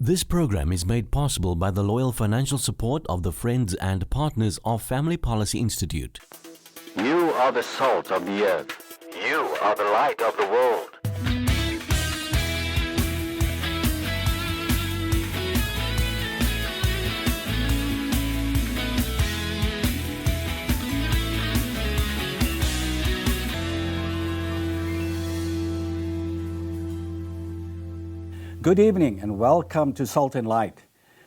This program is made possible by the loyal financial support of the friends and partners of Family Policy Institute. You are the salt of the earth. You are the light of the world. Good evening and welcome to Salt and Light.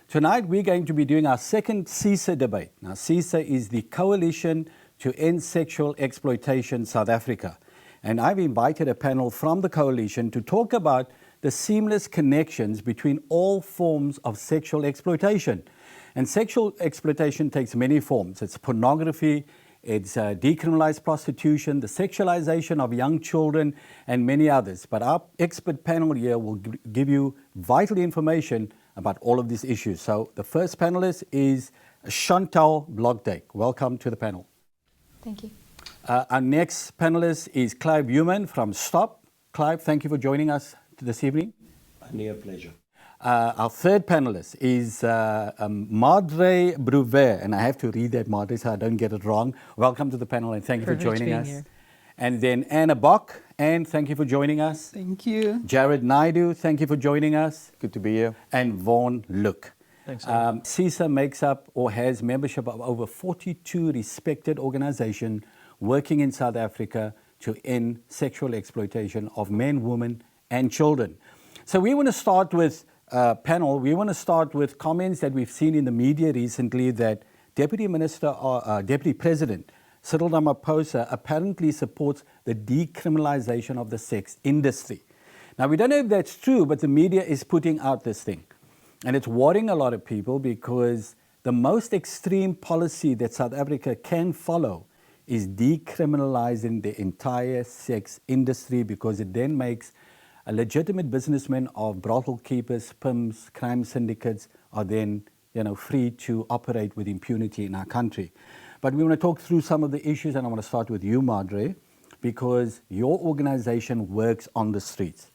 Tonight we're going to be doing our second CESESA debate. Now CESESA is the Coalition to End Sexual Exploitation South Africa. And I've invited a panel from the coalition to talk about the seamless connections between all forms of sexual exploitation. And sexual exploitation takes many forms. It's pornography, it's decriminalized prostitution, the sexualization of young children, and many others. But our expert panel here will give you vital information about all of these issues. So the first panelist is Chantal Blokdijk. Welcome to the panel. Thank you. Our next panelist is Clive Human from STOP. Clive, thank you for joining us this evening. Only a pleasure. Our third panelist is Madre Bruvet, and I have to read that, Madre, so I don't get it wrong. Welcome to the panel, and thank you for joining us. Here. And then Anna Bock, Anne, thank you for joining us. Thank you. Jared Naidoo, thank you for joining us. Good to be here. And Vaughan Luke. Thanks. CESESA makes up or has membership of over 42 respected organizations working in South Africa to end sexual exploitation of men, women, and children. So we want to start with we want to start with comments that we've seen in the media recently that Deputy President Cyril Ramaphosa apparently supports the decriminalization of the sex industry. Now, we don't know if that's true, but the media is putting out this thing. And it's worrying a lot of people because the most extreme policy that South Africa can follow is decriminalizing the entire sex industry, because it then makes a legitimate businessmen of brothel keepers, pimps, crime syndicates are then, free to operate with impunity in our country. But we want to talk through some of the issues, and I want to start with you, Madre, because your organization works on the streets.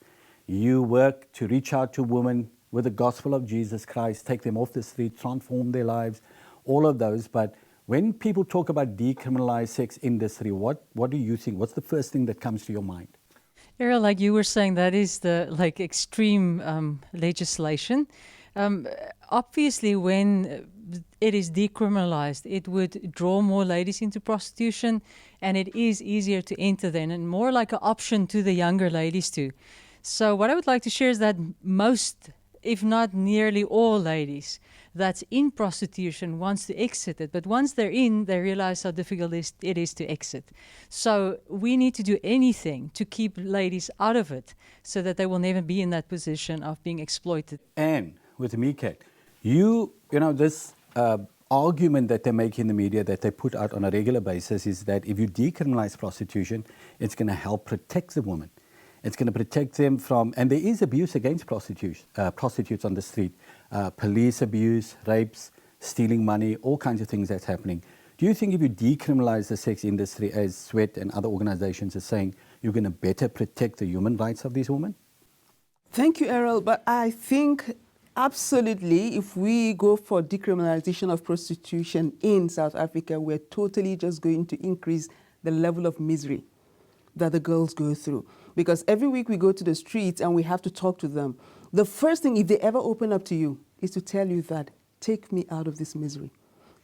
You work to reach out to women with the gospel of Jesus Christ, take them off the street, transform their lives, all of those. But when people talk about decriminalized sex industry, what do you think? What's the first thing that comes to your mind? Errol, like you were saying, that is the extreme legislation. Obviously, when it is decriminalized, it would draw more ladies into prostitution, and it is easier to enter then, and more like an option to the younger ladies too. So what I would like to share is that most, if not nearly all ladies that's in prostitution wants to exit it. But once they're in, they realize how difficult it is to exit. So we need to do anything to keep ladies out of it so that they will never be in that position of being exploited. And with Miket, this argument that they make in the media that they put out on a regular basis is that if you decriminalize prostitution, it's going to help protect the woman. It's going to protect them from, and there is abuse against prostitutes on the street, police abuse, rapes, stealing money, all kinds of things that's happening. Do you think if you decriminalize the sex industry, as SWET and other organizations are saying, you're going to better protect the human rights of these women? Thank you, Errol. But I think absolutely, if we go for decriminalization of prostitution in South Africa, we're totally just going to increase the level of misery that the girls go through. Because every week we go to the streets and we have to talk to them. The first thing, if they ever open up to you, is to tell you that, take me out of this misery.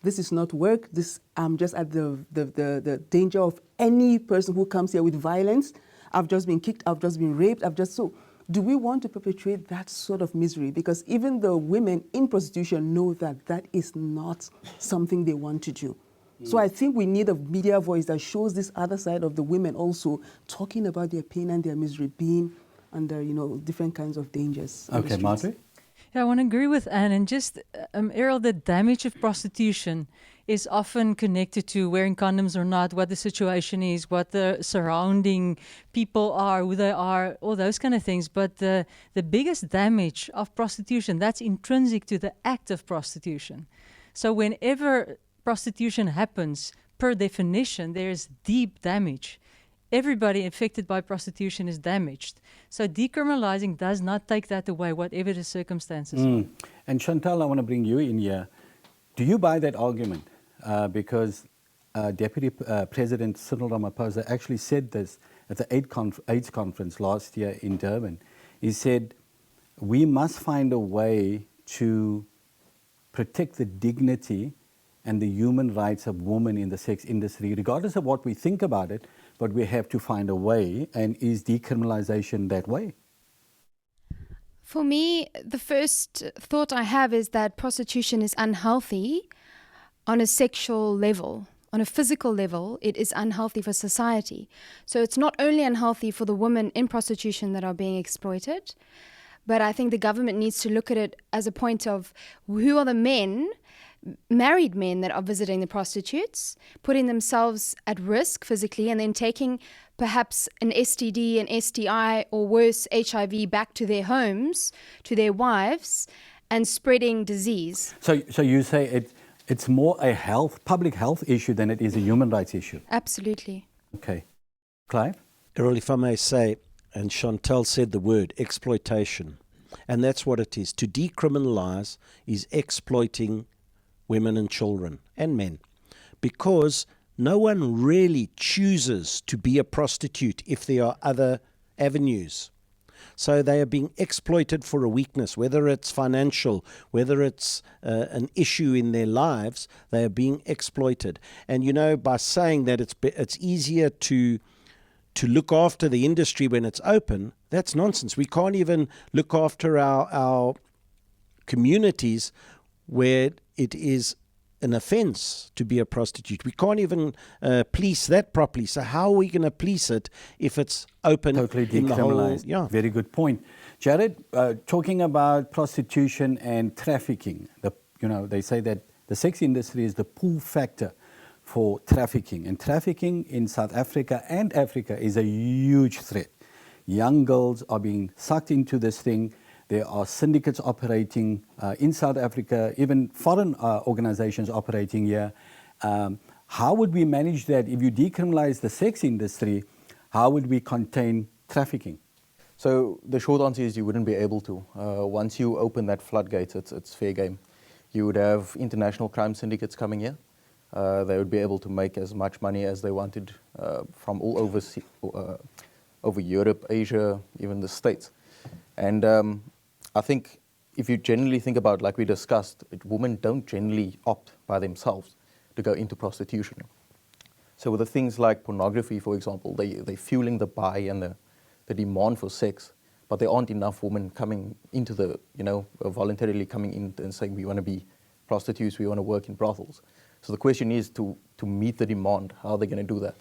This is not work. I'm just at the danger of any person who comes here with violence. I've just been kicked, I've just been raped, so do we want to perpetuate that sort of misery? Because even the women in prostitution know that that is not something they want to do. So I think we need a media voice that shows this other side of the women also talking about their pain and their misery, being under, different kinds of dangers. Okay, Marjorie? Yeah, I want to agree with Anne. And just, Errol, the damage of prostitution is often connected to wearing condoms or not, what the situation is, what the surrounding people are, who they are, all those kind of things. But the biggest damage of prostitution, that's intrinsic to the act of prostitution. So whenever prostitution happens, per definition, there's deep damage everybody affected by prostitution is damaged. So decriminalizing does not take that away, whatever the circumstances are. And Chantal, I want to bring you in here. Do you buy that argument? Because Deputy President Cyril Ramaphosa actually said this at the AIDS conference last year in Durban. He said, we must find a way to protect the dignity and the human rights of women in the sex industry, regardless of what we think about it, but we have to find a way. And is decriminalization that way? For me, the first thought I have is that prostitution is unhealthy on a sexual level. On a physical level, it is unhealthy for society. So it's not only unhealthy for the women in prostitution that are being exploited, but I think the government needs to look at it as a point of who are the men, married men, that are visiting the prostitutes, putting themselves at risk physically, and then taking perhaps an STD, an STI, or worse, HIV back to their homes, to their wives, and spreading disease. So you say it's more a public health issue than it is a human rights issue? Absolutely. Okay. Clive? Errol, if I may say, and Chantal said the word, exploitation. And that's what it is. To decriminalize is exploiting women and children and men, because no one really chooses to be a prostitute if there are other avenues. So they are being exploited for a weakness, whether it's financial, whether it's an issue in their lives, they are being exploited. And, you know, by saying that it's easier to look after the industry when it's open, that's nonsense. We can't even look after our communities where it is an offence to be a prostitute. We can't even police that properly. So how are we going to police it if it's open? Totally in the whole, decriminalized. yeah. Very good point. Jared, talking about prostitution and trafficking, they say that the sex industry is the pull factor for trafficking. And trafficking in South Africa and Africa is a huge threat. Young girls are being sucked into this thing. There are syndicates operating in South Africa, even foreign organizations operating here. How would we manage that? If you decriminalize the sex industry, how would we contain trafficking? So the short answer is you wouldn't be able to. Once you open that floodgate, it's fair game. You would have international crime syndicates coming here. They would be able to make as much money as they wanted from all over Europe, Asia, even the States. And I think if you generally think about, like we discussed, women don't generally opt by themselves to go into prostitution. So with the things like pornography, for example, they're fueling the buy and the demand for sex, but there aren't enough women coming into voluntarily coming in and saying, we want to be prostitutes, we want to work in brothels. So the question is to meet the demand, how are they going to do that?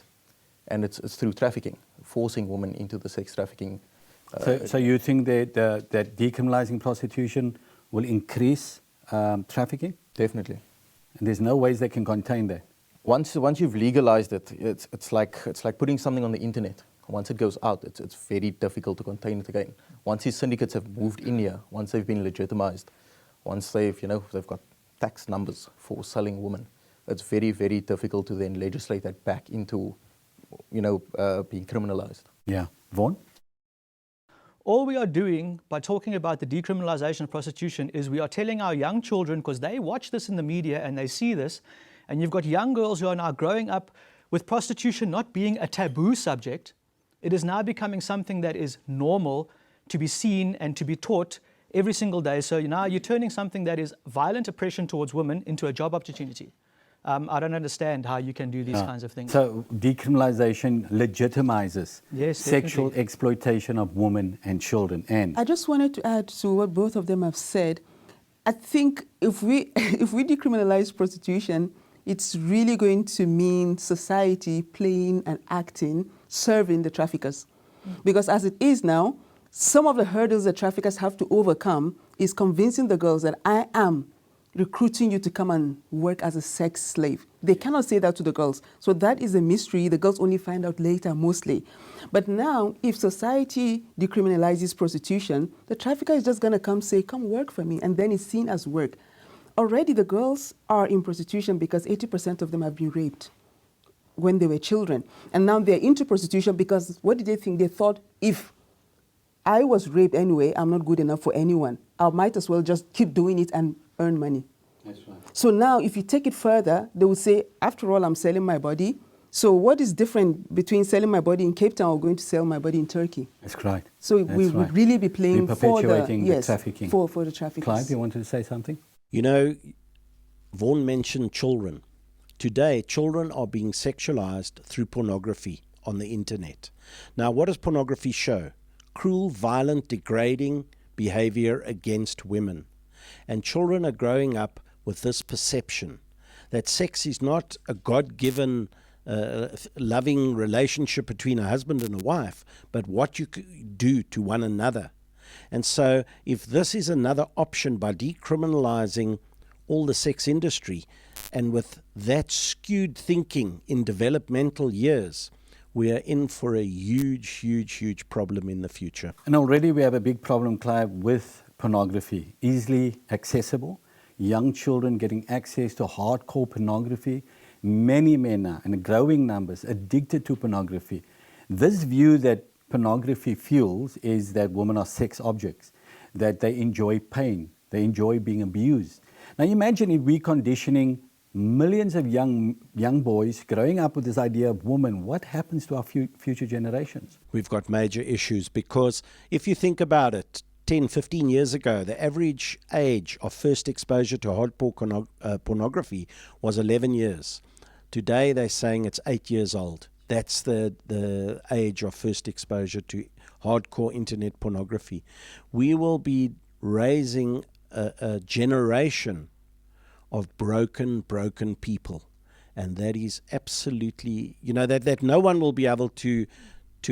And it's through trafficking, forcing women into the sex trafficking. So you think that decriminalizing prostitution will increase trafficking? Definitely. And there's no ways they can contain that? Once you've legalized it, it's like putting something on the internet. Once it goes out, it's very difficult to contain it again. Once these syndicates have moved in here, once they've been legitimized, once they've got tax numbers for selling women, it's very, very difficult to then legislate that back into being criminalized. Yeah. Vaughan? All we are doing by talking about the decriminalization of prostitution is we are telling our young children, because they watch this in the media and they see this, and you've got young girls who are now growing up with prostitution not being a taboo subject. It is now becoming something that is normal to be seen and to be taught every single day. So now you're turning something that is violent oppression towards women into a job opportunity. I don't understand how you can do these kinds of things. So decriminalization legitimizes sexual definitely. exploitation of women and children. And I just wanted to add to what both of them have said. I think if we decriminalize prostitution, it's really going to mean society playing and acting, serving the traffickers. Because as it is now, some of the hurdles that traffickers have to overcome is convincing the girls that I am recruiting you to come and work as a sex slave. They cannot say that to the girls. So that is a mystery. The girls only find out later mostly. But now, if society decriminalizes prostitution, the trafficker is just going to come say, come work for me, and then it's seen as work. Already the girls are in prostitution because 80% of them have been raped. when they were children. And now they're into prostitution because what did they think? They thought, if I was raped anyway, I'm not good enough for anyone. I might as well just keep doing it and earn money. That's right. So now if you take it further, they will say, after all, I'm selling my body. So what is different between selling my body in Cape Town or going to sell my body in Turkey? That's right. So That's we right. would really be playing We're for the, perpetuating the yes, trafficking. for the traffickers. Clive, you wanted to say something? You know, Vaughan mentioned children. Today, children are being sexualized through pornography on the internet. Now, what does pornography show? Cruel, violent, degrading behavior against women. And children are growing up with this perception that sex is not a God-given loving relationship between a husband and a wife, but what you do to one another. And so if this is another option by decriminalizing all the sex industry, and with that skewed thinking in developmental years, we are in for a huge, huge, huge problem in the future. And already we have a big problem, Clive, with pornography. Easily accessible, young children getting access to hardcore pornography. Many men now, in growing numbers, addicted to pornography. This view that pornography fuels is that women are sex objects, that they enjoy pain, they enjoy being abused. Now imagine if we're conditioning millions of young boys growing up with this idea of woman, what happens to our future generations? We've got major issues because if you think about it, 10, 15 years ago, the average age of first exposure to hardcore pornography was 11 years. Today, they're saying it's 8 years old. That's the age of first exposure to hardcore internet pornography. We will be raising a generation of broken people. And that is absolutely, that no one will be able to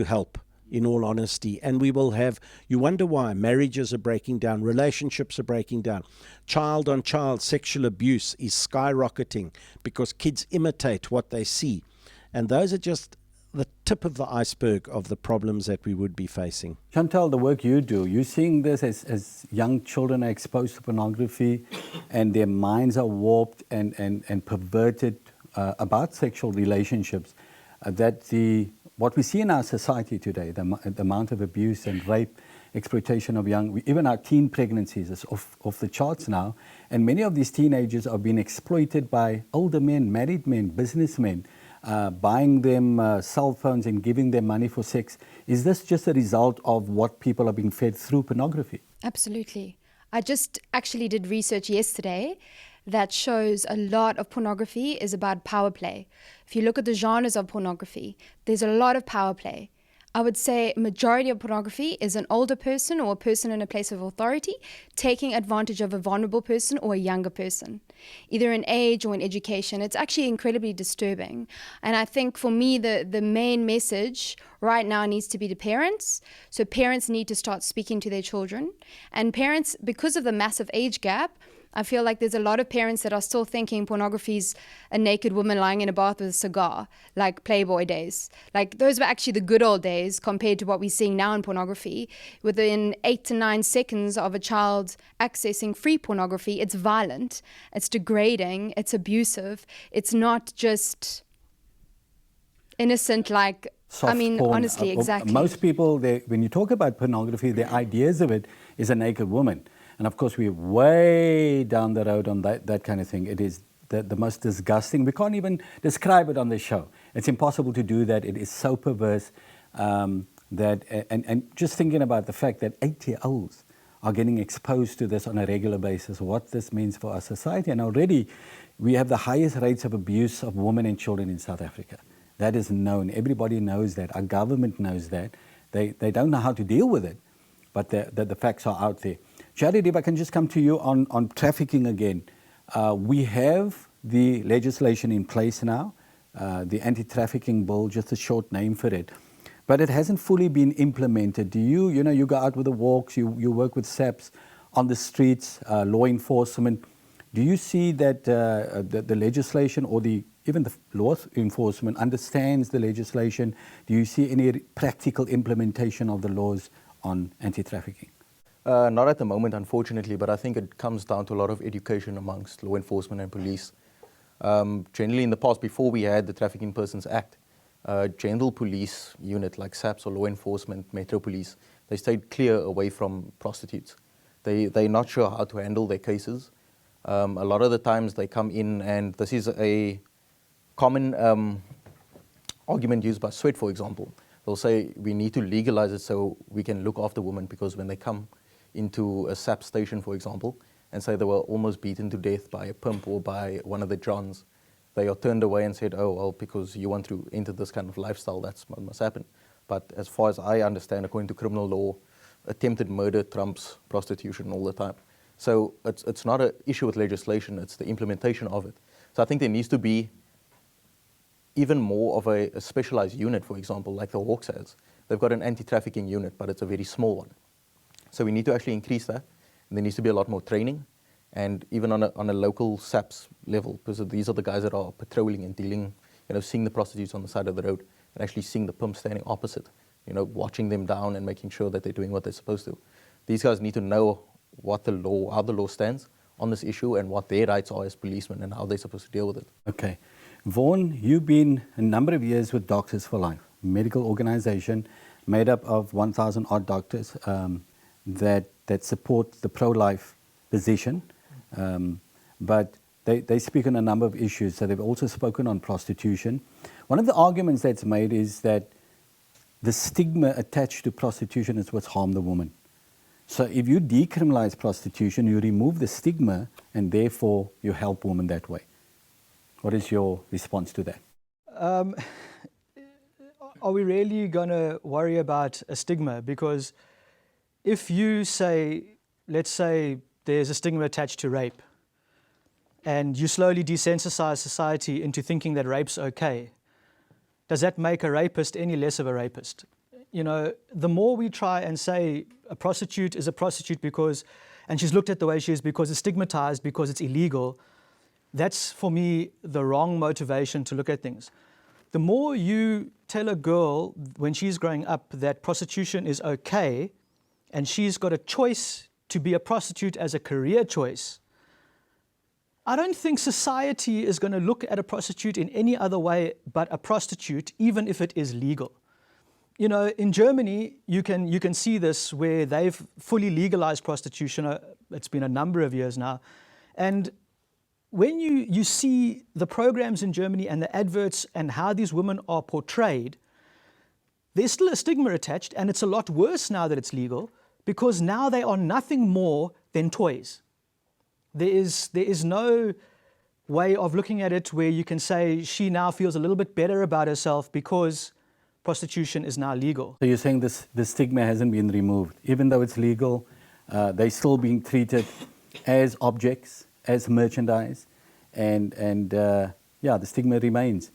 help, in all honesty. And we will have, you wonder why marriages are breaking down, relationships are breaking down. Child on child sexual abuse is skyrocketing because kids imitate what they see. And those are just the tip of the iceberg of the problems that we would be facing. Chantal, the work you do, you're seeing this as young children are exposed to pornography and their minds are warped and perverted about sexual relationships, what we see in our society today, the amount of abuse and rape, exploitation of even our teen pregnancies is off the charts now. And many of these teenagers are being exploited by older men, married men, businessmen, buying them cell phones and giving them money for sex. Is this just a result of what people are being fed through pornography? Absolutely. I just actually did research yesterday that shows a lot of pornography is about power play. If you look at the genres of pornography, there's a lot of power play. I would say majority of pornography is an older person or a person in a place of authority taking advantage of a vulnerable person or a younger person, either in age or in education. It's actually incredibly disturbing. And I think for me, the main message right now needs to be to parents. So parents need to start speaking to their children. And parents, because of the massive age gap, I feel like there's a lot of parents that are still thinking pornography's a naked woman lying in a bath with a cigar, like Playboy days. Like those were actually the good old days compared to what we're seeing now in pornography. Within 8 to 9 seconds of a child accessing free pornography, it's violent, it's degrading, it's abusive. It's not just innocent like, Soft porn. Honestly, exactly. Most people, when you talk about pornography, their ideas of it is a naked woman. And of course, we're way down the road on that kind of thing. It is the most disgusting. We can't even describe it on the show. It's impossible to do that. It is so perverse and just thinking about the fact that 8-year-olds are getting exposed to this on a regular basis, what this means for our society. And already we have the highest rates of abuse of women and children in South Africa. That is known. Everybody knows that. Our government knows that. They don't know how to deal with it, but the facts are out there. Jared, if I can just come to you on trafficking again. We have the legislation in place now, the anti-trafficking bill, just a short name for it. But it hasn't fully been implemented. Do you go out with the walks, you work with SAPs on the streets, law enforcement. Do you see that the legislation or even the law enforcement understands the legislation? Do you see any practical implementation of the laws on anti-trafficking? Not at the moment, unfortunately, but I think it comes down to a lot of education amongst law enforcement and police. Generally in the past, before we had the Trafficking Persons Act, general police unit like SAPS or law enforcement, Metro Police, they stayed clear away from prostitutes. They're not sure how to handle their cases. A lot of the times they come in, and this is a common argument used by Sweat, for example. They'll say we need to legalize it so we can look after women, because when they come into a SAP station, for example, and say they were almost beaten to death by a pimp or by one of the Johns, they are turned away and said, oh, well, because you want to enter this kind of lifestyle, that's what must happen. But as far as I understand, according to criminal law, attempted murder trumps prostitution all the time. So it's not an issue with legislation, it's the implementation of it. So I think there needs to be even more of a specialized unit, for example, like the Hawks has. They've got an anti-trafficking unit, but it's a very small one. So we need to actually increase that. And there needs to be a lot more training, and even on a local SAPS level, because these are the guys that are patrolling and dealing, seeing the prostitutes on the side of the road and actually seeing the pimp standing opposite, watching them down and making sure that they're doing what they're supposed to. These guys need to know what the law, how the law stands on this issue, and what their rights are as policemen and how they're supposed to deal with it. Okay. Vaughan, you've been a number of years with Doctors for Life, a medical organization made up of 1,000 odd doctors that support the pro-life position, but they speak on a number of issues. So they've also spoken on prostitution. One of the arguments that's made is that the stigma attached to prostitution is what's harmed the woman. So if you decriminalize prostitution, you remove the stigma, and therefore you help women that way. What is your response to that? Are we really going to worry about a stigma? Because if you say, let's say there's a stigma attached to rape, and you slowly desensitize society into thinking that rape's okay, does that make a rapist any less of a rapist? The more we try and say a prostitute is a prostitute because, and she's looked at the way she is because it's stigmatized, because it's illegal, that's for me the wrong motivation to look at things. The more you tell a girl when she's growing up that prostitution is okay, and she's got a choice to be a prostitute as a career choice, I don't think society is going to look at a prostitute in any other way but a prostitute, even if it is legal. In Germany, you can see this where they've fully legalized prostitution. It's been a number of years now. And when you see the programs in Germany and the adverts and how these women are portrayed, there's still a stigma attached, and it's a lot worse now that it's legal, because now they are nothing more than toys. There is no way of looking at it where you can say she now feels a little bit better about herself because prostitution is now legal. So you're saying the stigma hasn't been removed. Even though it's legal, they're still being treated as objects, as merchandise, and the stigma remains.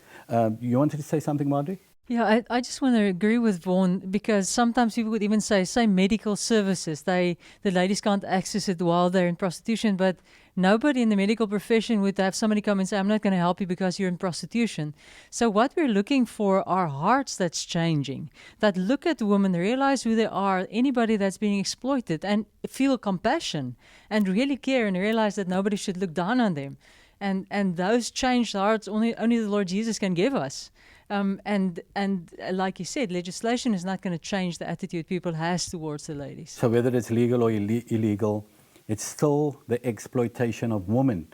You wanted to say something, Marjorie? Yeah, I just want to agree with Vaughan, because sometimes people would even say medical services. The ladies can't access it while they're in prostitution, but nobody in the medical profession would have somebody come and say, I'm not going to help you because you're in prostitution. So what we're looking for are hearts that's changing, that look at women, realize who they are, anybody that's being exploited, and feel compassion and really care and realize that nobody should look down on them. And those changed hearts only the Lord Jesus can give us. And like you said, legislation is not going to change the attitude people has towards the ladies. So whether it's legal or illegal, it's still the exploitation of women.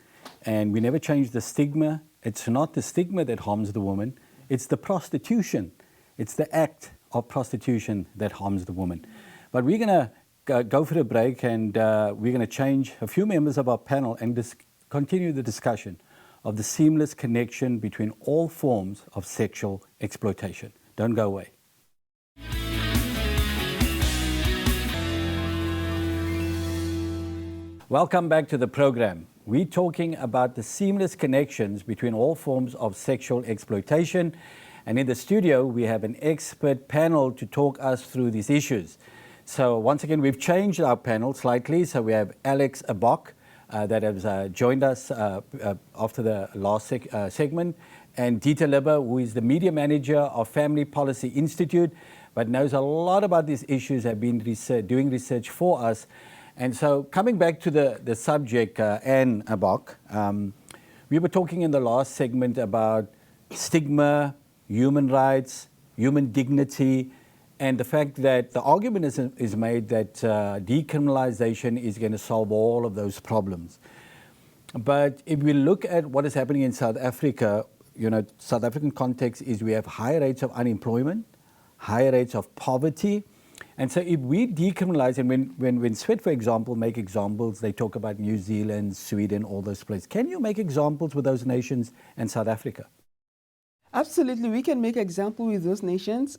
And we never change the stigma. It's not the stigma that harms the woman. It's the prostitution. It's the act of prostitution that harms the woman. But we're going to go for a break, and we're going to change a few members of our panel and continue the discussion of the seamless connection between all forms of sexual exploitation. Don't go away. Welcome back to the program. We're talking about the seamless connections between all forms of sexual exploitation. And in the studio, we have an expert panel to talk us through these issues. So once again, we've changed our panel slightly. So we have Alex Abok, that has joined us after the last segment, and Dieter Libber, who is the media manager of Family Policy Institute, but knows a lot about these issues, have been doing research for us. And so coming back to the subject, Anne Abok, We were talking in the last segment about stigma, human rights, human dignity, and the fact that the argument is made that decriminalization is going to solve all of those problems. But if we look at what is happening in South Africa, South African context is we have higher rates of unemployment, higher rates of poverty. And so if we decriminalize, and when Sweat, for example, make examples, they talk about New Zealand, Sweden, all those places. Can you make examples with those nations and South Africa? Absolutely, we can make example with those nations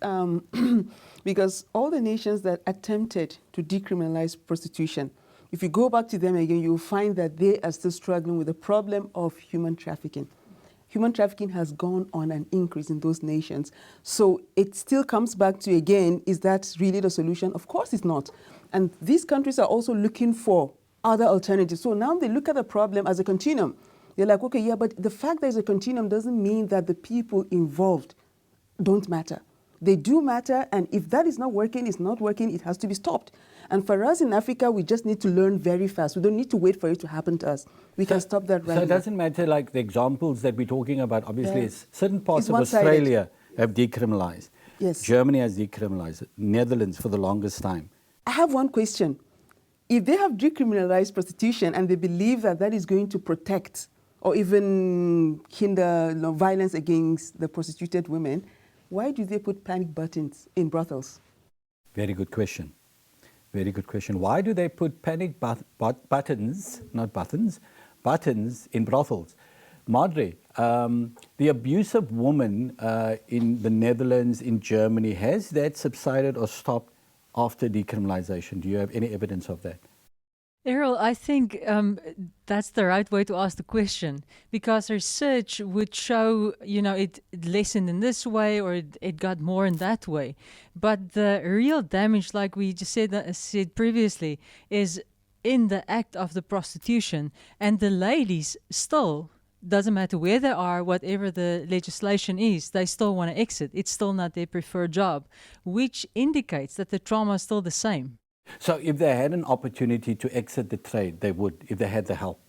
because all the nations that attempted to decriminalize prostitution, if you go back to them again, you'll find that they are still struggling with the problem of human trafficking. Human trafficking has gone on an increase in those nations. So it still comes back to, again, is that really the solution? Of course it's not. And these countries are also looking for other alternatives. So now they look at the problem as a continuum. They're like, okay, yeah, but the fact there's a continuum doesn't mean that the people involved don't matter. They do matter, and if that is not working, it's not working, it has to be stopped. And for us in Africa, we just need to learn very fast. We don't need to wait for it to happen to us. We can stop that right now. So it doesn't matter, like the examples that we're talking about, obviously, is certain parts It's of one-sided. Australia have decriminalized. Yes. Germany has decriminalized. Netherlands for the longest time. I have one question. If they have decriminalized prostitution and they believe that that is going to protect or even hinder violence against the prostituted women, why do they put panic buttons in brothels? Very good question. Very good question. Why do they put panic buttons, not buttons, buttons in brothels? Madre, the abuse of women in the Netherlands, in Germany, has that subsided or stopped after decriminalization? Do you have any evidence of that? Errol, I think that's the right way to ask the question, because research would show, it lessened in this way or it got more in that way. But the real damage, like we just said previously, is in the act of the prostitution. And the ladies still, doesn't matter where they are, whatever the legislation is, they still want to exit. It's still not their preferred job, which indicates that the trauma is still the same. So if they had an opportunity to exit the trade, they would, if they had the help.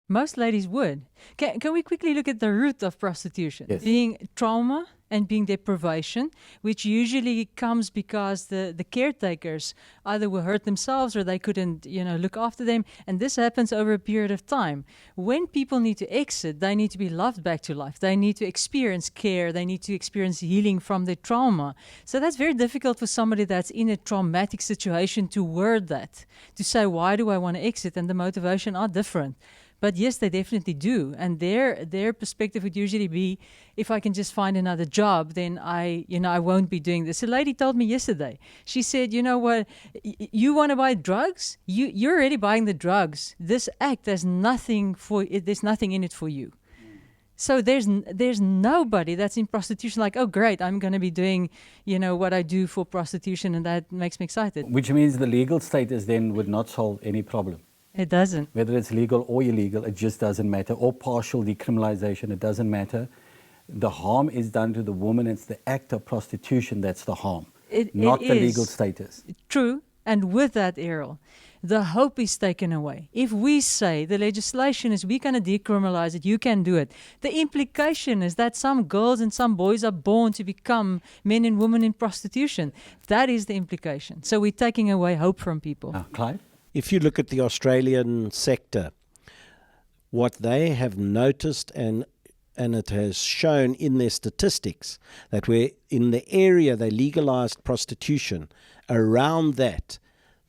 Most ladies would. Can we quickly look at the root of prostitution? Yes. Being trauma and being deprivation, which usually comes because the caretakers either will hurt themselves or they couldn't, look after them. And this happens over a period of time. When people need to exit, they need to be loved back to life. They need to experience care. They need to experience healing from their trauma. So that's very difficult for somebody that's in a traumatic situation to word that, to say, why do I want to exit? And the motivation are different. But yes, they definitely do. And their perspective would usually be, if I can just find another job, then I won't be doing this. A lady told me yesterday, she said, you know what, you want to buy drugs? You're already buying the drugs. This act, there's nothing in it for you. So there's nobody that's in prostitution like, oh, great, I'm going to be doing, what I do for prostitution, and that makes me excited. Which means the legal status then would not solve any problem. It doesn't. Whether it's legal or illegal, it just doesn't matter. Or partial decriminalization, it doesn't matter. The harm is done to the woman. It's the act of prostitution that's the harm, not the legal status. True. And with that, Errol, the hope is taken away. If we say the legislation is we're going to decriminalize it, you can do it. The implication is that some girls and some boys are born to become men and women in prostitution. That is the implication. So we're taking away hope from people. Clive? If you look at the Australian sector, what they have noticed and it has shown in their statistics that where in the area they legalized prostitution, around that,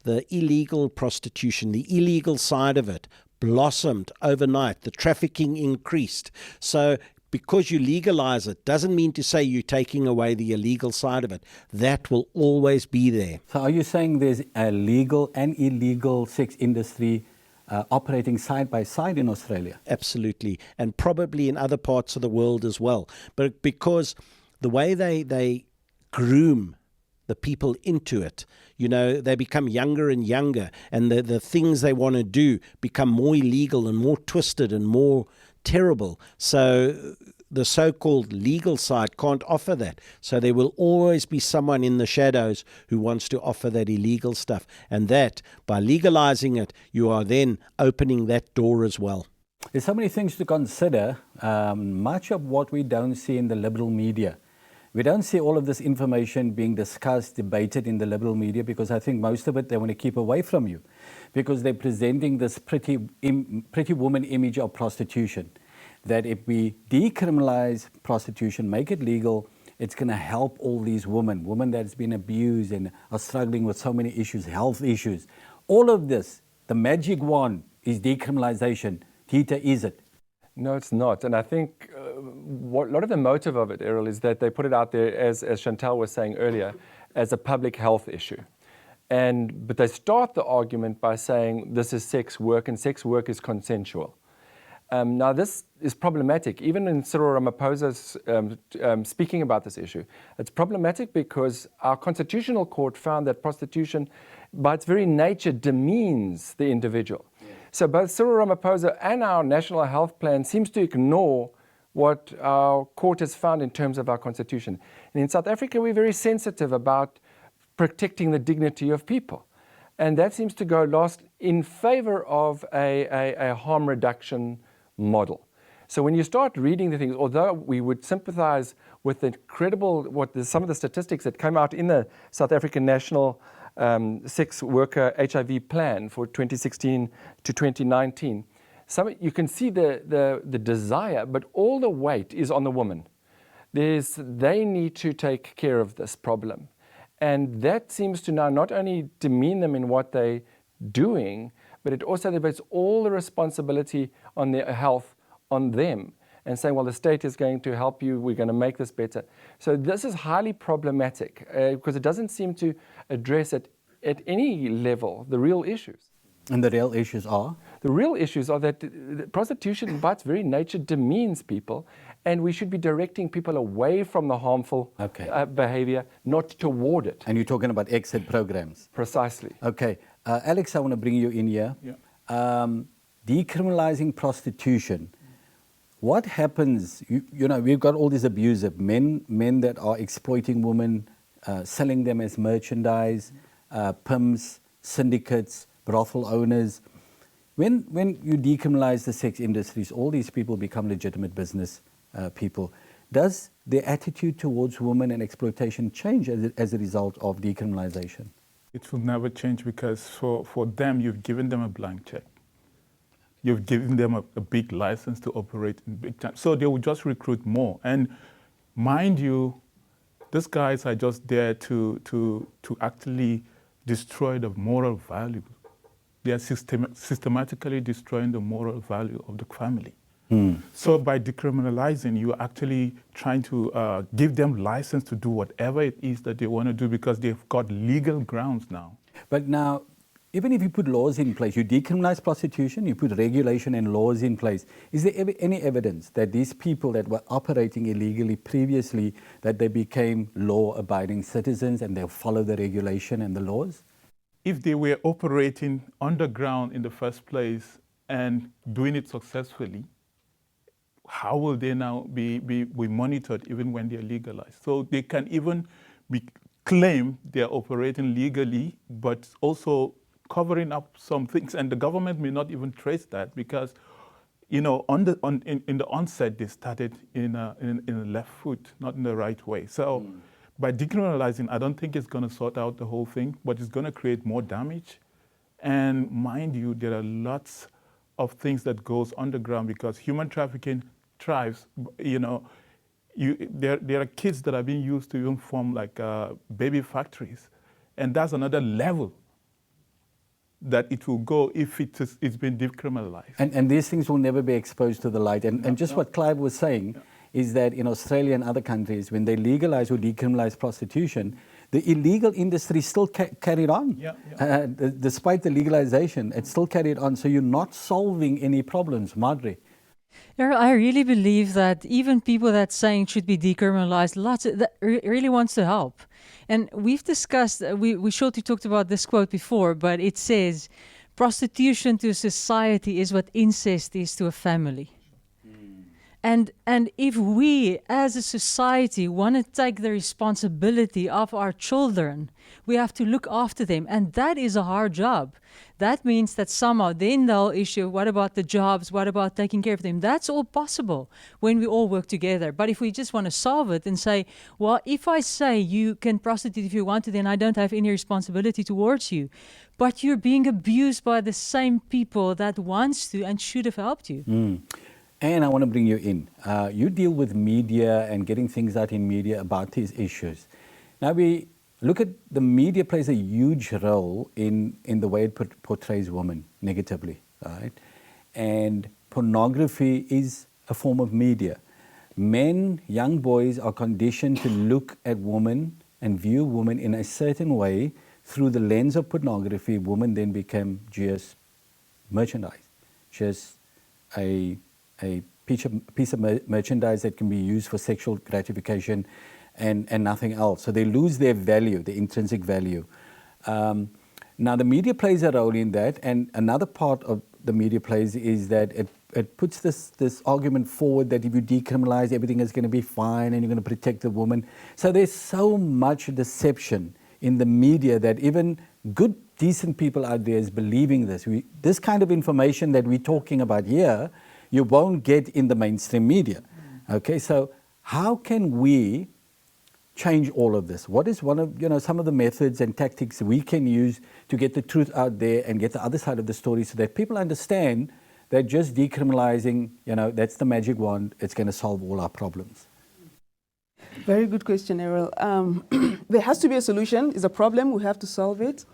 the illegal prostitution, the illegal side of it blossomed overnight. The trafficking increased. So because you legalize it doesn't mean to say you're taking away the illegal side of it. That will always be there. So are you saying there's a legal and illegal sex industry operating side by side in Australia? Absolutely. And probably in other parts of the world as well. But because the way they groom the people into it, they become younger and younger, and the things they want to do become more illegal and more twisted and more terrible. So the so-called legal side can't offer that. So there will always be someone in the shadows who wants to offer that illegal stuff. And that, by legalizing it, you are then opening that door as well. There's so many things to consider, much of what we don't see in the liberal media. We don't see all of this information being discussed, debated in the liberal media, because I think most of it they want to keep away from you, because they're presenting this pretty woman image of prostitution, that if we decriminalize prostitution, make it legal, it's going to help all these women that's been abused and are struggling with so many issues, health issues. All of this, the magic wand is decriminalization. Tita, is it? No, it's not. And I think a lot of the motive of it, Errol, is that they put it out there, as Chantal was saying earlier, as a public health issue. But they start the argument by saying this is sex work and sex work is consensual. Now, this is problematic. Even in Cyril Ramaphosa's speaking about this issue, it's problematic because our constitutional court found that prostitution, by its very nature, demeans the individual. Yeah. So both Cyril Ramaphosa and our National Health Plan seems to ignore what our court has found in terms of our constitution. And in South Africa, we're very sensitive about protecting the dignity of people. And that seems to go lost in favor of a harm reduction model. So when you start reading the things, although we would sympathize with the incredible, some of the statistics that came out in the South African National Sex Worker HIV Plan for 2016 to 2019, you can see the desire, but all the weight is on the woman. They need to take care of this problem. And that seems to now not only demean them in what they're doing, but it also puts all the responsibility on their health on them and saying, well, the state is going to help you, we're going to make this better. So this is highly problematic because it doesn't seem to address at any level the real issues. And the real issues are? The real issues are that prostitution by its very nature demeans people, and we should be directing people away from the harmful behavior, not toward it. And you're talking about exit programs. Precisely. Okay. Alex, I want to bring you in here. Yeah. Decriminalizing prostitution. What happens, you know, we've got all these abusive men that are exploiting women, selling them as merchandise, pimps, syndicates, brothel owners. When you decriminalize the sex industries, all these people become legitimate business people. Does their attitude towards women and exploitation change as a result of decriminalization? It will never change because for them, you've given them a blank check. You've given them a big license to operate in big time. So they will just recruit more. And mind you, these guys are just there to actually destroy the moral value. They are systematically destroying the moral value of the family. So by decriminalizing, you're actually trying to give them license to do whatever it is that they want to do because they've got legal grounds now. But now, even if you put laws in place, you decriminalize prostitution, you put regulation and laws in place, is there any evidence that these people that were operating illegally previously, that they became law-abiding citizens and they follow the regulation and the laws? If they were operating underground in the first place and doing it successfully, how will they now be monitored even when they're legalized? So they can even claim they're operating legally, but also covering up some things. And the government may not even trace that because, you know, in the onset, they started in a left foot, not in the right way. So by decriminalizing, I don't think it's going to sort out the whole thing, but it's going to create more damage. And mind you, there are lots of things that goes underground because human trafficking thrives. You know, there are kids that are being used to even form like baby factories, and that's another level that it will go if it's been decriminalized. And these things will never be exposed to the light. And just what Clive was saying is that in Australia and other countries, when they legalize or decriminalize prostitution, the illegal industry still carried on. Despite the legalization, it's still carried on. So you're not solving any problems, Madre. Errol, I really believe that even people that saying it should be decriminalized, that really wants to help. And we've discussed, we shortly talked about this quote before, but it says, prostitution to society is what incest is to a family. And if we as a society want to take the responsibility of our children, we have to look after them. And that is a hard job. That means that somehow then they'll issue, what about the jobs? What about taking care of them? That's all possible when we all work together. But if we just want to solve it and say, well, if I say you can prostitute if you want to, then I don't have any responsibility towards you. But you're being abused by the same people that wants to and should have helped you. And I want to bring you in. You deal with media and getting things out in media about these issues. Now we look at the media plays a huge role in the way it portrays women negatively, right? And pornography is a form of media. Men, young boys are conditioned to look at women and view women in a certain way through the lens of pornography. Women then become just merchandise, just a piece of merchandise that can be used for sexual gratification and nothing else. So they lose their value, the intrinsic value. Now the media plays a role in that, and another part of the media plays is that it puts this argument forward that if you decriminalize, everything is going to be fine and you're going to protect the woman. So there's so much deception in the media that even good, decent people out there is believing this. This kind of information that we're talking about here, you won't get in the mainstream media. Okay, so how can we change all of this? What is one of some of the methods and tactics we can use to get the truth out there and get the other side of the story so that people understand that just decriminalizing, that's the magic wand, it's going to solve all our problems? Very good question, Errol. There has to be a solution. It's a problem. We have to solve it.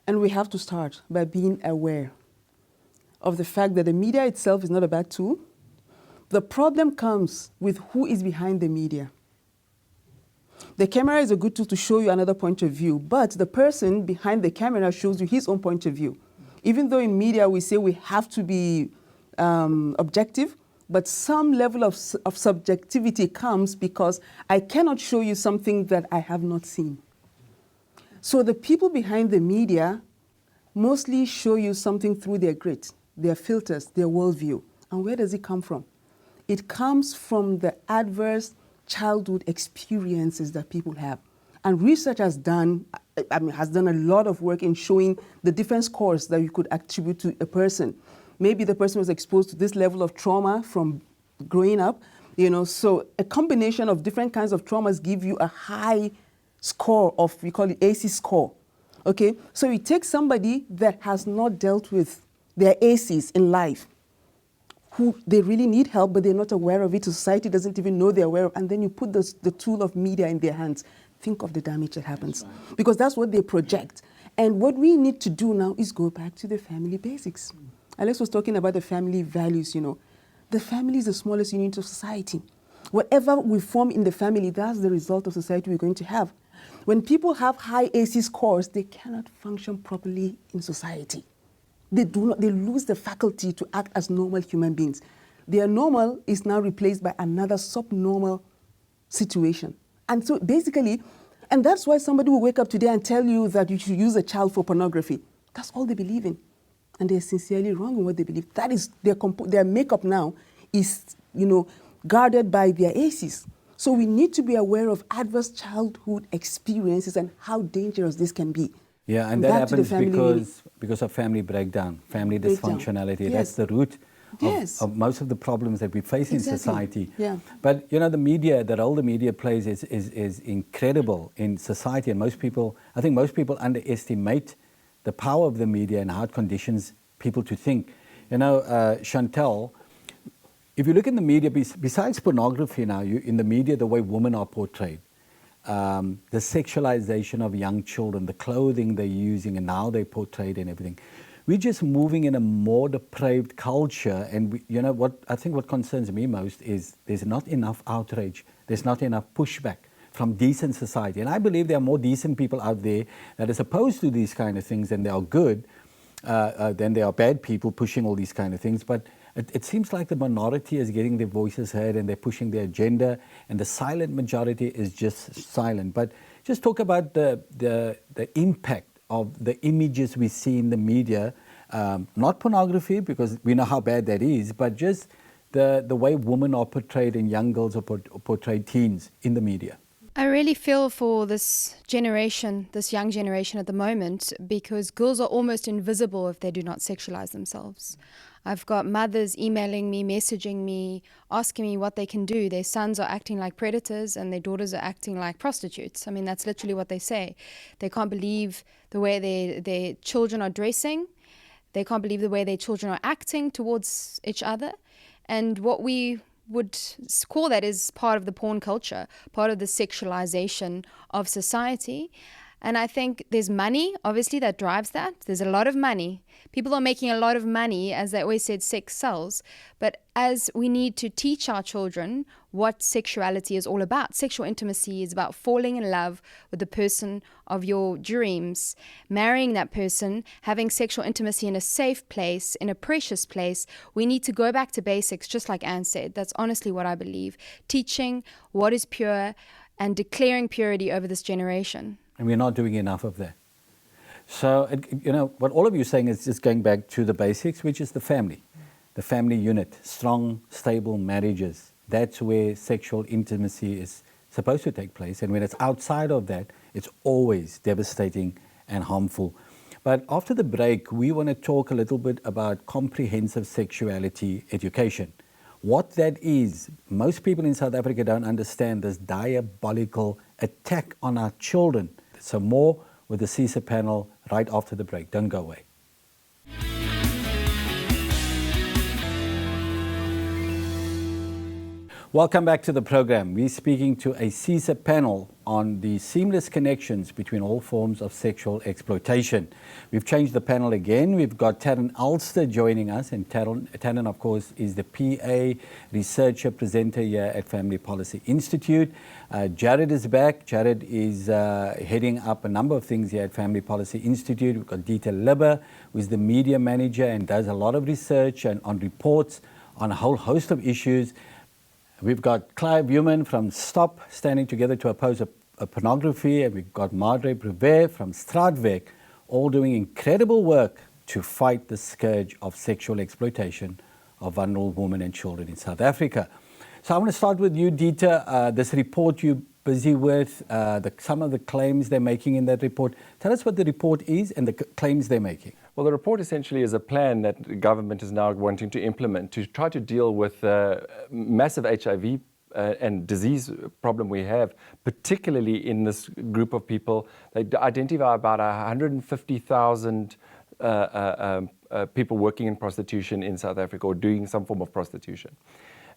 And we have to start by being aware of the fact that the media itself is not a bad tool. The problem comes with who is behind the media. The camera is a good tool to show you another point of view, but the person behind the camera shows you his own point of view. Even though in media we say we have to be objective, but some level of subjectivity comes because I cannot show you something that I have not seen. So the people behind the media mostly show you something through their grid, their filters, their worldview. And where does it come from? It comes from the adverse childhood experiences that people have. And research has done a lot of work in showing the different scores that you could attribute to a person. Maybe the person was exposed to this level of trauma from growing up, so a combination of different kinds of traumas give you a high score of, we call it ACE score. Okay, so you take somebody that has not dealt with their ACEs in life, who they really need help, but they're not aware of it. Society doesn't even know they're aware of, and then you put the tool of media in their hands. Think of the damage that happens, because that's what they project. And what we need to do now is go back to the family basics. Alex was talking about the family values, The family is the smallest unit of society. Whatever we form in the family, that's the result of society we're going to have. When people have high ACE scores, they cannot function properly in society. They lose the faculty to act as normal human beings. Their normal is now replaced by another subnormal situation. And so basically, and that's why somebody will wake up today and tell you that you should use a child for pornography. That's all they believe in. And they're sincerely wrong in what they believe. That is their makeup now is, guarded by their ACEs. So we need to be aware of adverse childhood experiences and how dangerous this can be. Yeah, and that happens because of family breakdown, family dysfunctionality. Yes. That's the root of most of the problems that we face in society. Yeah. But the media, the role the media plays is incredible in society, and I think most people underestimate the power of the media and how it conditions people to think. Chantal, if you look in the media, besides pornography now, in the media, the way women are portrayed, the sexualization of young children, the clothing they're using and how they're portrayed and everything. We're just moving in a more depraved culture, and what concerns me most is there's not enough outrage, there's not enough pushback from decent society. And I believe there are more decent people out there that is opposed to these kind of things, and they are good, than there are bad people pushing all these kind of things. But it seems like the minority is getting their voices heard and they're pushing their agenda, and the silent majority is just silent. But just talk about the impact of the images we see in the media, not pornography, because we know how bad that is, but just the way women are portrayed and young girls are portrayed, teens, in the media? I really feel for this generation, this young generation at the moment, because girls are almost invisible if they do not sexualize themselves. I've got mothers emailing me, messaging me, asking me what they can do. Their sons are acting like predators and their daughters are acting like prostitutes. I mean, that's literally what they say. They can't believe the way their children are dressing. They can't believe the way their children are acting towards each other. And what we would call that is part of the porn culture, part of the sexualization of society. And I think there's money, obviously, that drives that. There's a lot of money. People are making a lot of money. As they always said, sex sells. But as we need to teach our children what sexuality is all about. Sexual intimacy is about falling in love with the person of your dreams, marrying that person, having sexual intimacy in a safe place, in a precious place. We need to go back to basics, just like Anne said. That's honestly what I believe. Teaching what is pure and declaring purity over this generation. And we're not doing enough of that. So, what all of you are saying is just going back to the basics, which is the family unit, strong, stable marriages. That's where sexual intimacy is supposed to take place. And when it's outside of that, it's always devastating and harmful. But after the break, we want to talk a little bit about comprehensive sexuality education. What that is, most people in South Africa don't understand this diabolical attack on our children. So more with the CESESA panel right after the break. Don't go away. Welcome back to the program. We're speaking to a CESESA panel on the seamless connections between all forms of sexual exploitation. We've changed the panel again. We've got Taryn Ulster joining us, and Taryn, of course, is the PA researcher presenter here at Family Policy Institute. Jared is back. Jared is heading up a number of things here at Family Policy Institute. We've got Dieter Libber, who is the media manager and does a lot of research and on reports on a whole host of issues. We've got Clive Human from STOP, Standing Together to Oppose Pornography, and we've got Madre Brevet from Straatweg, all doing incredible work to fight the scourge of sexual exploitation of vulnerable women and children in South Africa. So I want to start with you, Dieter. This report you're busy with, some of the claims they're making in that report. Tell us what the report is and the claims they're making. Well, the report essentially is a plan that the government is now wanting to implement to try to deal with the massive HIV and disease problem we have, particularly in this group of people. They identify about 150,000 people working in prostitution in South Africa or doing some form of prostitution.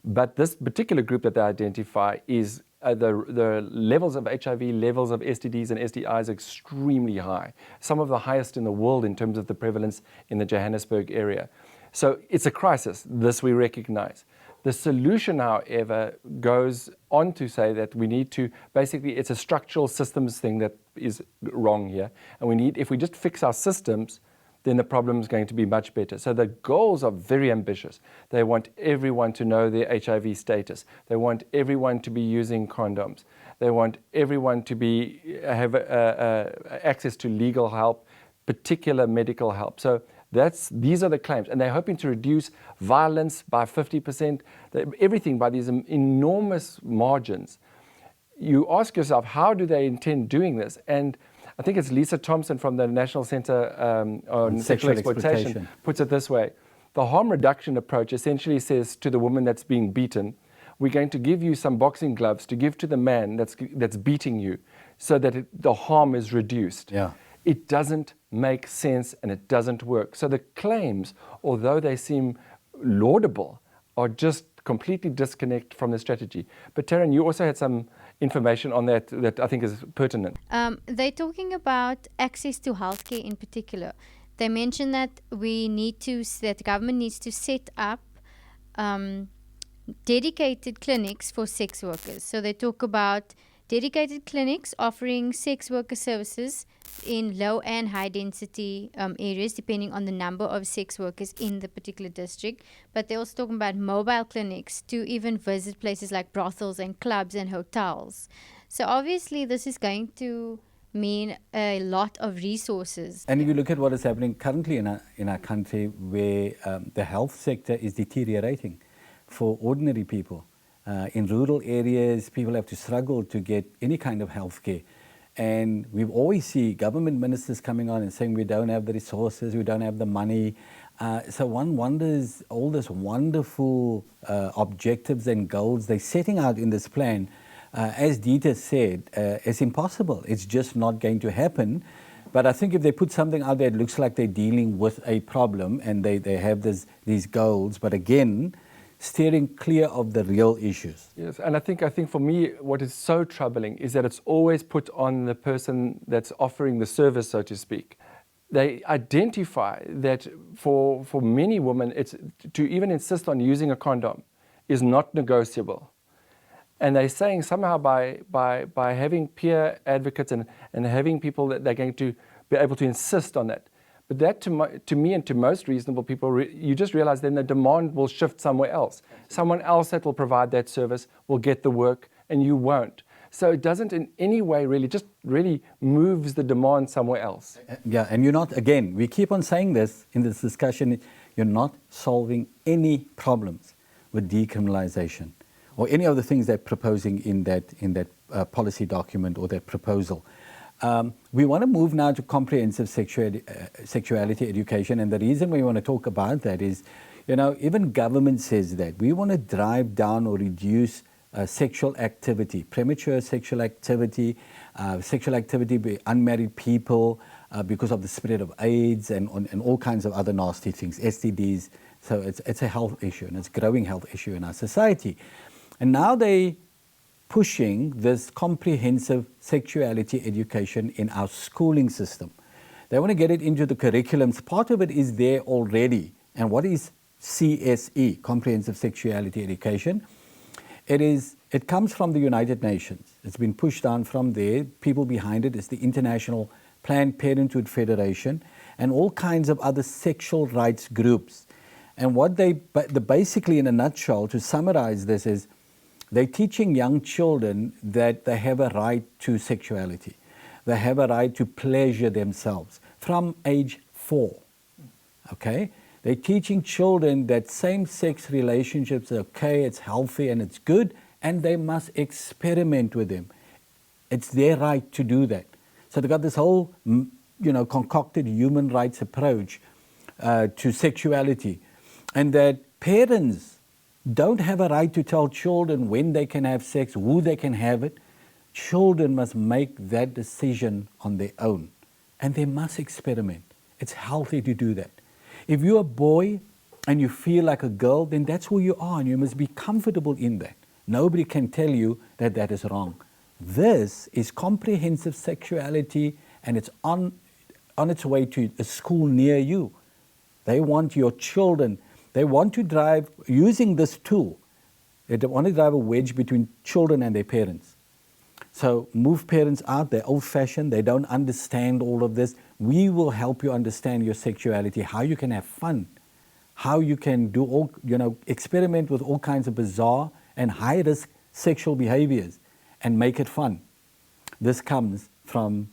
But this particular group that they identify is the levels of HIV, levels of STDs and STIs are extremely high, some of the highest in the world in terms of the prevalence in the Johannesburg area. So it's a crisis, this we recognize. The solution, however, goes on to say that we need to, basically it's a structural systems thing that is wrong here. And if we just fix our systems, then the problem is going to be much better. So the goals are very ambitious. They want everyone to know their HIV status. They want everyone to be using condoms. They want everyone to have access to legal help, particular medical help. So these are the claims. And they're hoping to reduce violence by 50%, everything by these enormous margins. You ask yourself, how do they intend doing this? And I think it's Lisa Thompson from the National Center on Sexual Exploitation puts it this way. The harm reduction approach essentially says to the woman that's being beaten, we're going to give you some boxing gloves to give to the man that's beating you so that the harm is reduced. Yeah. It doesn't make sense and it doesn't work. So the claims, although they seem laudable, are just completely disconnect from the strategy. But Taryn, you also had some information on that I think is pertinent. They're talking about access to healthcare in particular. They mention that that the government needs to set up dedicated clinics for sex workers. So they talk about dedicated clinics offering sex worker services in low and high density areas, depending on the number of sex workers in the particular district. But they're also talking about mobile clinics to even visit places like brothels and clubs and hotels. So obviously this is going to mean a lot of resources. And if you look at what is happening currently in our country, where the health sector is deteriorating. for ordinary people. In rural areas, people have to struggle to get any kind of health care. And we always see government ministers coming on and saying we don't have the resources, we don't have the money. So one wonders, all these wonderful objectives and goals they're setting out in this plan, as Dieter said, is impossible. It's just not going to happen. But I think if they put something out there, it looks like they're dealing with a problem and they have these goals. But again, steering clear of the real issues. Yes, and I think for me, what is so troubling is that it's always put on the person that's offering the service, so to speak. They identify that for many women, it's to even insist on using a condom is not negotiable. And they're saying somehow by having peer advocates and having people that they're going to be able to insist on that. But that to me and to most reasonable people, you just realize then the demand will shift somewhere else. Someone else that will provide that service will get the work and you won't. So it doesn't in any way really moves the demand somewhere else. Yeah, and you're not, again, we keep on saying this in this discussion, you're not solving any problems with decriminalization or any of the things they're proposing in that policy document or that proposal. We want to move now to comprehensive sexuality education, and the reason we want to talk about that is, even government says that we want to drive down or reduce sexual activity, premature sexual activity by unmarried people because of the spread of AIDS and all kinds of other nasty things, STDs. So it's a health issue, and it's a growing health issue in our society. And now they pushing this comprehensive sexuality education in our schooling system. They want to get it into the curriculums. Part of it is there already. And what is CSE, Comprehensive Sexuality Education? It comes from the United Nations. It's been pushed down from there. People behind it is the International Planned Parenthood Federation and all kinds of other sexual rights groups. And what basically in a nutshell, to summarize this, is they're teaching young children that they have a right to sexuality. They have a right to pleasure themselves from age 4. Okay? They're teaching children that same-sex relationships are okay, it's healthy and it's good, and they must experiment with them. It's their right to do that. So they've got this whole, concocted human rights approach to sexuality, and that parents don't have a right to tell children when they can have sex, who they can have it. Children must make that decision on their own, and they must experiment. It's healthy to do that. If you're a boy and you feel like a girl, then that's who you are, and you must be comfortable in that. Nobody can tell you that that is wrong. This is comprehensive sexuality, and it's on its way to a school near you. They want your children. They want to drive, using this tool, they want to drive a wedge between children and their parents. So move parents out, they're old-fashioned, they don't understand all of this. We will help you understand your sexuality, how you can have fun, how you can do all, experiment with all kinds of bizarre and high-risk sexual behaviors and make it fun. This comes from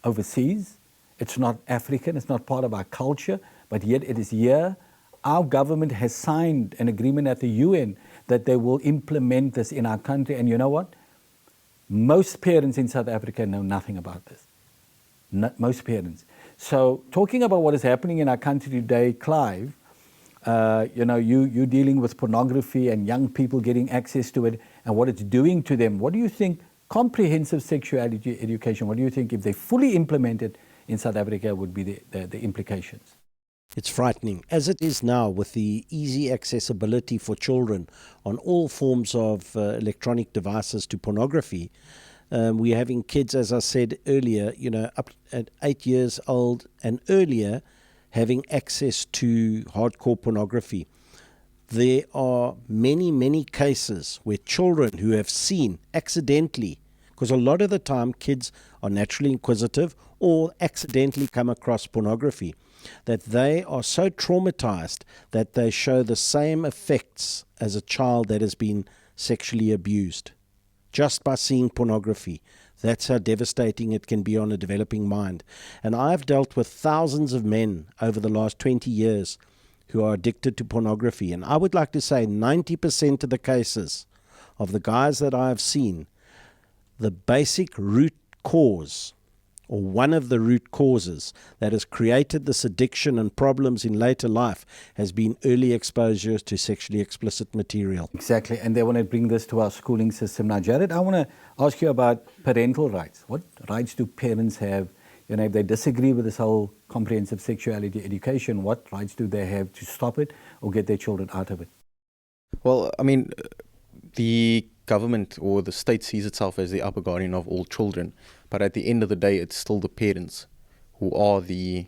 overseas. It's not African, it's not part of our culture, but yet it is here. Our government has signed an agreement at the UN that they will implement this in our country. And you know what? Most parents in South Africa know nothing about this. Most parents. So talking about what is happening in our country today, Clive, you're dealing with pornography and young people getting access to it and what it's doing to them. What do you think comprehensive sexuality education, what do you think if they fully implement it in South Africa would be the implications? It's frightening, as it is now with the easy accessibility for children on all forms of electronic devices to pornography. We're having kids, as I said earlier, up at 8 years old and earlier having access to hardcore pornography. There are many, many cases where children who have seen accidentally, because a lot of the time kids are naturally inquisitive or accidentally come across pornography, that they are so traumatized that they show the same effects as a child that has been sexually abused just by seeing pornography. That's how devastating it can be on a developing mind. And I've dealt with thousands of men over the last 20 years who are addicted to pornography. And I would like to say 90% of the cases of the guys that I have seen, the basic root cause, or one of the root causes that has created this addiction and problems in later life, has been early exposure to sexually explicit material. Exactly, and they want to bring this to our schooling system. Now, Jared, I want to ask you about parental rights. What rights do parents have? You know, if they disagree with this whole comprehensive sexuality education, what rights do they have to stop it or get their children out of it? Well, I mean, the government or the state sees itself as the upper guardian of all children, but at the end of the day, it's still the parents who are the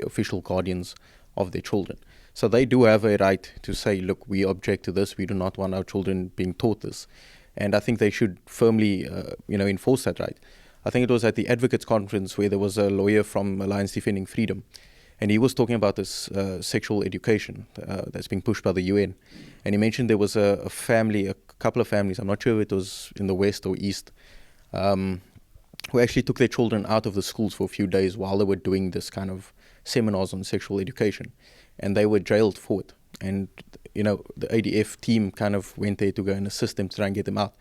official guardians of their children. So they do have a right to say, look, we object to this. We do not want our children being taught this, and I think they should firmly, enforce that right. I think it was at the Advocates Conference where there was a lawyer from Alliance Defending Freedom, and he was talking about this sexual education that's being pushed by the UN. And he mentioned there was a couple of families, I'm not sure if it was in the West or East, who actually took their children out of the schools for a few days while they were doing this kind of seminars on sexual education. And they were jailed for it. And, the ADF team kind of went there to go and assist them to try and get them out.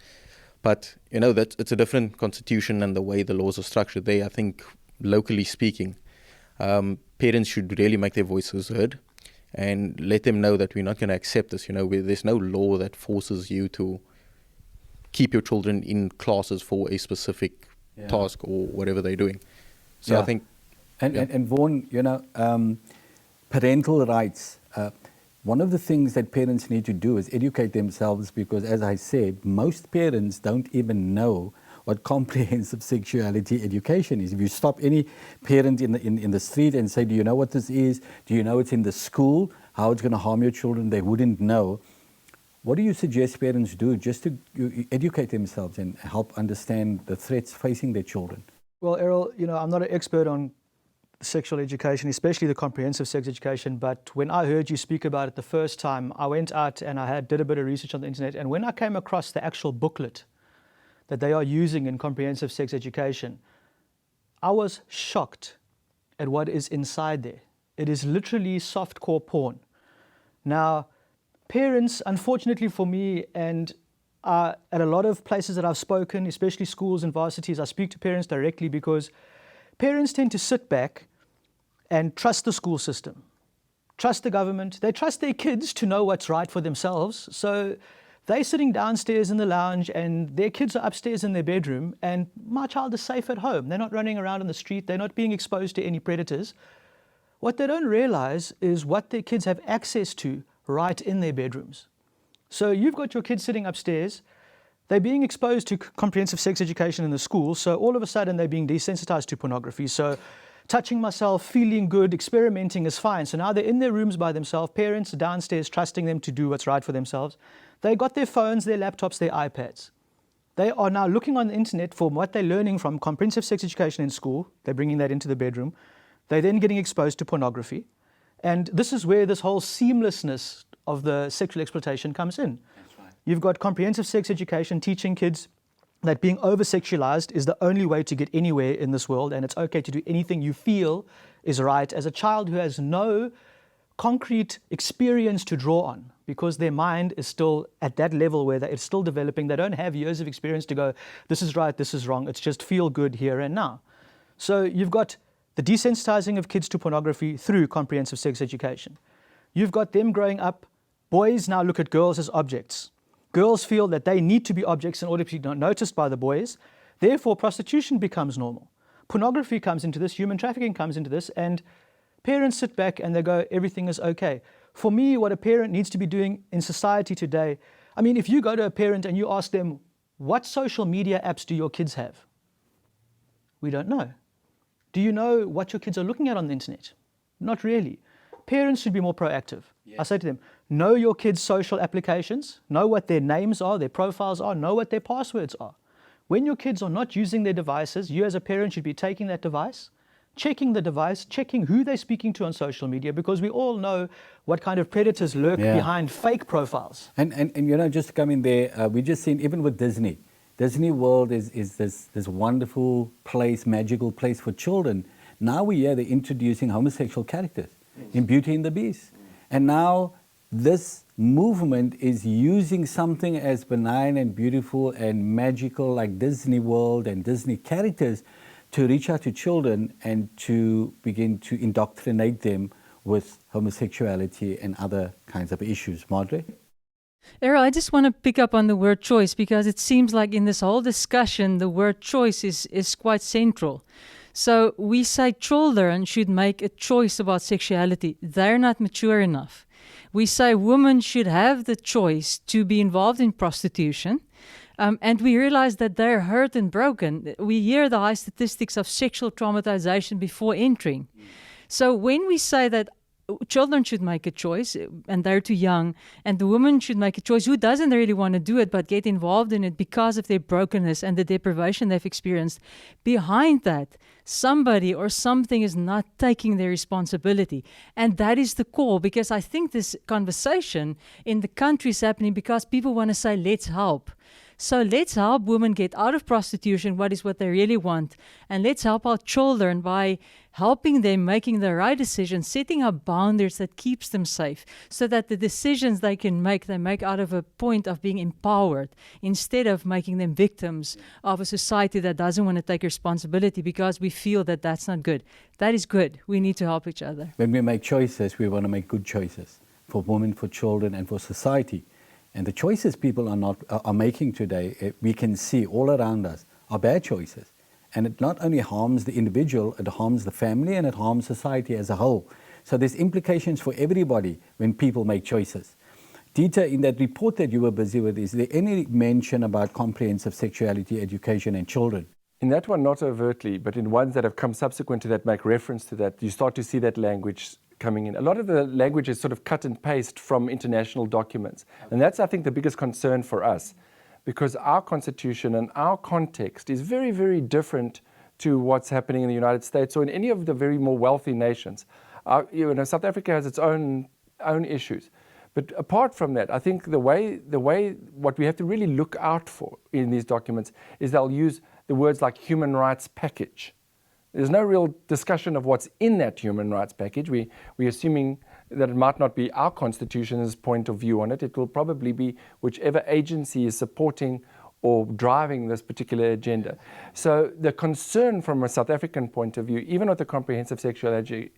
But, it's a different constitution and the way the laws are structured there. I think, locally speaking, parents should really make their voices heard and let them know that we're not going to accept this. There's no law that forces you to keep your children in classes for a specific task or whatever they're doing. So I think... And Vaughan, parental rights... one of the things that parents need to do is educate themselves, because, as I said, most parents don't even know what comprehensive sexuality education is. If you stop any parent in the street and say, do you know what this is? Do you know it's in the school? How it's going to harm your children? They wouldn't know. What do you suggest parents do just to educate themselves and help understand the threats facing their children? Well, Errol, I'm not an expert on sexual education, especially the comprehensive sex education, but when I heard you speak about it the first time, I went out and did a bit of research on the internet, and when I came across the actual booklet that they are using in comprehensive sex education, I was shocked at what is inside there. It is literally softcore porn. Now, parents, unfortunately for me, and at a lot of places that I've spoken, especially schools and varsities, I speak to parents directly because parents tend to sit back and trust the school system, trust the government. They trust their kids to know what's right for themselves. So they're sitting downstairs in the lounge and their kids are upstairs in their bedroom, and my child is safe at home. They're not running around on the street. They're not being exposed to any predators. What they don't realize is what their kids have access to right in their bedrooms. So you've got your kids sitting upstairs. They're being exposed to comprehensive sex education in the school. So all of a sudden they're being desensitized to pornography. So touching myself, feeling good, experimenting is fine. So now they're in their rooms by themselves, parents downstairs trusting them to do what's right for themselves. They got their phones, their laptops, their iPads. They are now looking on the internet for what they're learning from comprehensive sex education in school. They're bringing that into the bedroom. They're then getting exposed to pornography. And this is where this whole seamlessness of the sexual exploitation comes in. That's right. You've got comprehensive sex education teaching kids that being over-sexualized is the only way to get anywhere in this world, and it's okay to do anything you feel is right as a child who has no concrete experience to draw on, because their mind is still at that level where it's still developing. They don't have years of experience to go, this is right, this is wrong. It's just feel good here and now. So you've got the desensitizing of kids to pornography through comprehensive sex education. You've got them growing up. Boys now look at girls as objects. Girls feel that they need to be objects in order to be noticed by the boys. Therefore, prostitution becomes normal. Pornography comes into this, human trafficking comes into this, and parents sit back and they go, everything is okay. For me, what a parent needs to be doing in society today, I mean, if you go to a parent and you ask them, what social media apps do your kids have? We don't know. Do you know what your kids are looking at on the internet? Not really. Parents should be more proactive. Yes. I say to them, know your kids' social applications, know what their names are, their profiles are, know what their passwords are. When your kids are not using their devices, you as a parent should be taking that device, checking the device, checking who they're speaking to on social media, because we all know what kind of predators lurk behind fake profiles. And just to come in there, we just seen, even with Disney, Disney World is this wonderful place, magical place for children. Now they're introducing homosexual characters. in Beauty and the Beast. And now this movement is using something as benign and beautiful and magical like Disney World and Disney characters to reach out to children and to begin to indoctrinate them with homosexuality and other kinds of issues. Madre? Errol, I just want to pick up on the word choice because it seems like in this whole discussion, the word choice is quite central. So we say children should make a choice about sexuality. They're not mature enough. We say women should have the choice to be involved in prostitution. And we realize that they're hurt and broken. We hear the high statistics of sexual traumatization before entering. So when we say that children should make a choice and they're too young, and the woman should make a choice who doesn't really want to do it but get involved in it because of their brokenness and the deprivation they've experienced, behind that, somebody or something is not taking their responsibility. And that is the core, because I think this conversation in the country is happening because people want to say, let's help. So let's help women get out of prostitution, what is what they really want. And let's help our children by helping them making the right decisions, setting up boundaries that keeps them safe, so that the decisions they make out of a point of being empowered, instead of making them victims of a society that doesn't want to take responsibility because we feel that that's not good. That is good. We need to help each other. When we make choices, we want to make good choices for women, for children, and for society. And the choices people are making today, we can see all around us, are bad choices. And it not only harms the individual, it harms the family and it harms society as a whole. So there's implications for everybody when people make choices. Dieter, in that report that you were busy with, is there any mention about comprehensive sexuality education and children? In that one, not overtly, but in ones that have come subsequent to that make reference to that, you start to see that language coming in. A lot of the language is sort of cut and paste from international documents. And that's, I think, the biggest concern for us, because our constitution and our context is very, very different to what's happening in the United States or in any of the very more wealthy nations. South Africa has its own issues. But apart from that, I think the way what we have to really look out for in these documents is they'll use the words like human rights package. There's no real discussion of what's in that human rights package. We're assuming that it might not be our constitution's point of view on it. It will probably be whichever agency is supporting or driving this particular agenda. So the concern from a South African point of view, even with the comprehensive sexuality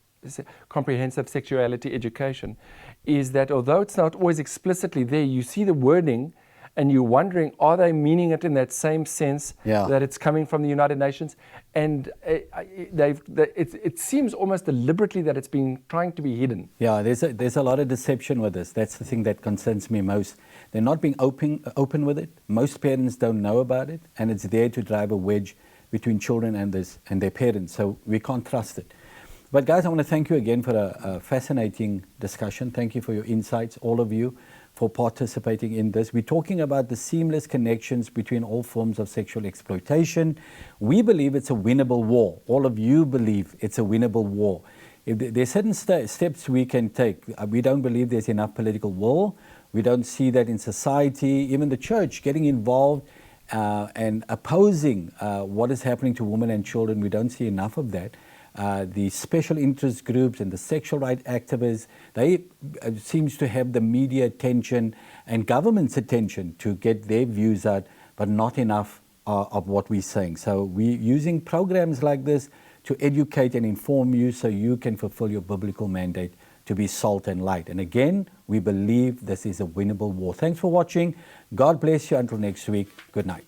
education, is that although it's not always explicitly there, you see the wording and you're wondering, are they meaning it in that same sense that it's coming from the United Nations? And it seems almost deliberately that it's been trying to be hidden. Yeah, there's a lot of deception with this. That's the thing that concerns me most. They're not being open with it. Most parents don't know about it, and it's there to drive a wedge between children and their parents. So we can't trust it. But guys, I want to thank you again for a fascinating discussion. Thank you for your insights, all of you, for participating in this. We're talking about the seamless connections between all forms of sexual exploitation. We believe it's a winnable war. All of you believe it's a winnable war. If there's certain steps we can take. We don't believe there's enough political will. We don't see that in society, even the church getting involved and opposing what is happening to women and children. We don't see enough of that. The special interest groups and the sexual rights activists, they seems to have the media attention and government's attention to get their views out, but not enough of what we're saying. So we're using programs like this to educate and inform you so you can fulfill your biblical mandate to be salt and light. And again, we believe this is a winnable war. Thanks for watching. God bless you until next week. Good night.